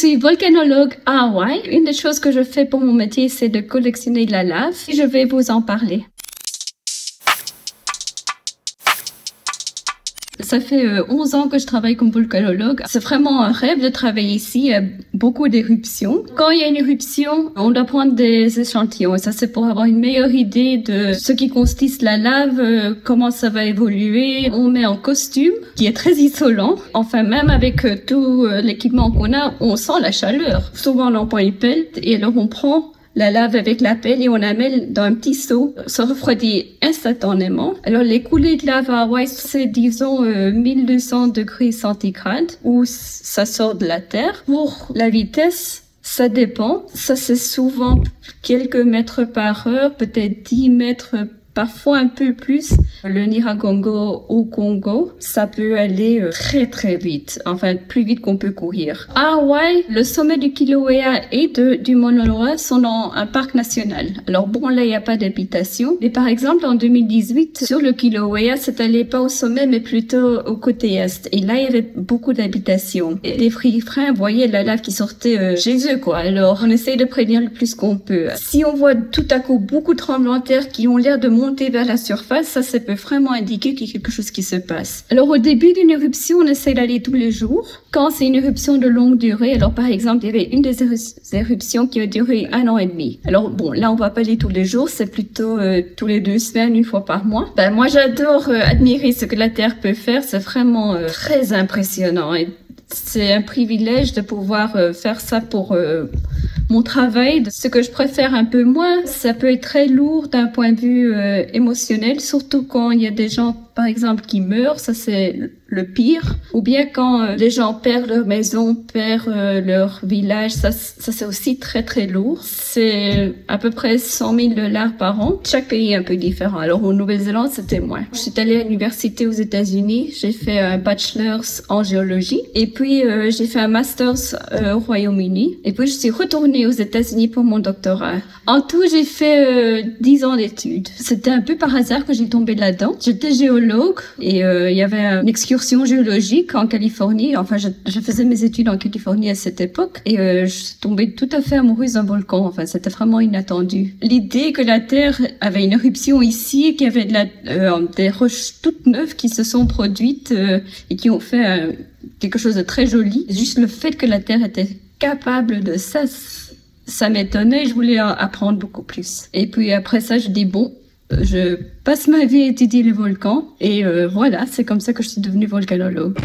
suis volcanologue à Hawaï. Une des choses que je fais pour mon métier, c'est de collectionner de la lave. Et je vais vous en parler. Ça fait 11 ans que je travaille comme volcanologue. C'est vraiment un rêve de travailler ici. Il y a beaucoup d'éruptions. Quand il y a une éruption, on doit prendre des échantillons. Et ça, c'est pour avoir une meilleure idée de ce qui constitue la lave, comment ça va évoluer. On met en costume, qui est très isolant. Enfin, même avec tout l'équipement qu'on a, on sent la chaleur. Souvent, on emploie une pelle et alors on prend la lave avec la pelle et on la met dans un petit seau. Ça refroidit instantanément. Alors, les coulées de lave à Hawaï, c'est disons 1200 degrés centigrades où ça sort de la terre. Pour la vitesse, ça dépend. Ça, c'est souvent quelques mètres par heure, peut-être 10 mètres, parfois un peu plus. Le Nyiragongo au Congo, ça peut aller très très vite, enfin plus vite qu'on peut courir. À Hawaï, le sommet du Kilauea et du Mauna Loa sont dans un parc national. Alors bon, là il n'y a pas d'habitation, mais par exemple en 2018, sur le Kilauea, c'est allé pas au sommet mais plutôt au côté est. Et là il y avait beaucoup d'habitations. Et les riverains voyaient la lave qui sortait chez eux quoi. Alors on essaye de prévenir le plus qu'on peut. Si on voit tout à coup beaucoup de tremblements de terre qui ont l'air de monter vers la surface, ça peut vraiment indiquer qu'il y a quelque chose qui se passe. Alors au début d'une éruption, on essaie d'aller tous les jours. Quand c'est une éruption de longue durée, alors par exemple, il y avait une des éruptions qui a duré 1 an et demi. Alors bon, là on va pas aller tous les jours, c'est plutôt tous les 2 semaines, 1 fois par mois. Ben moi j'adore admirer ce que la Terre peut faire, c'est vraiment très impressionnant. Et c'est un privilège de pouvoir faire ça pour mon travail. Ce que je préfère un peu moins, ça peut être très lourd d'un point de vue émotionnel, surtout quand il y a des gens, par exemple, qui meurent, ça c'est le pire. Ou bien quand les gens perdent leur maison, perdent leur village, ça c'est aussi très très lourd. C'est à peu près 100 000 $ par an. Chaque pays est un peu différent. Alors en Nouvelle-Zélande, c'était moins. Je suis allée à l'université aux États-Unis, j'ai fait un bachelor's en géologie et puis j'ai fait un master's au Royaume-Uni et puis je suis retournée aux États-Unis pour mon doctorat. En tout, j'ai fait 10 ans d'études. C'était un peu par hasard que j'ai tombé là-dedans. J'étais géologue et il y avait une excursion géologique en Californie. Enfin, je faisais mes études en Californie à cette époque et je suis tombée tout à fait amoureuse d'un volcan. Enfin, c'était vraiment inattendu. L'idée que la Terre avait une éruption ici, qu'il y avait des roches toutes neuves qui se sont produites et qui ont fait quelque chose de très joli. Juste le fait que la Terre était capable de ça, ça m'étonnait. Je voulais apprendre beaucoup plus. Et puis après ça, je dis bon, je passe ma vie à étudier les volcans et voilà, c'est comme ça que je suis devenue volcanologue.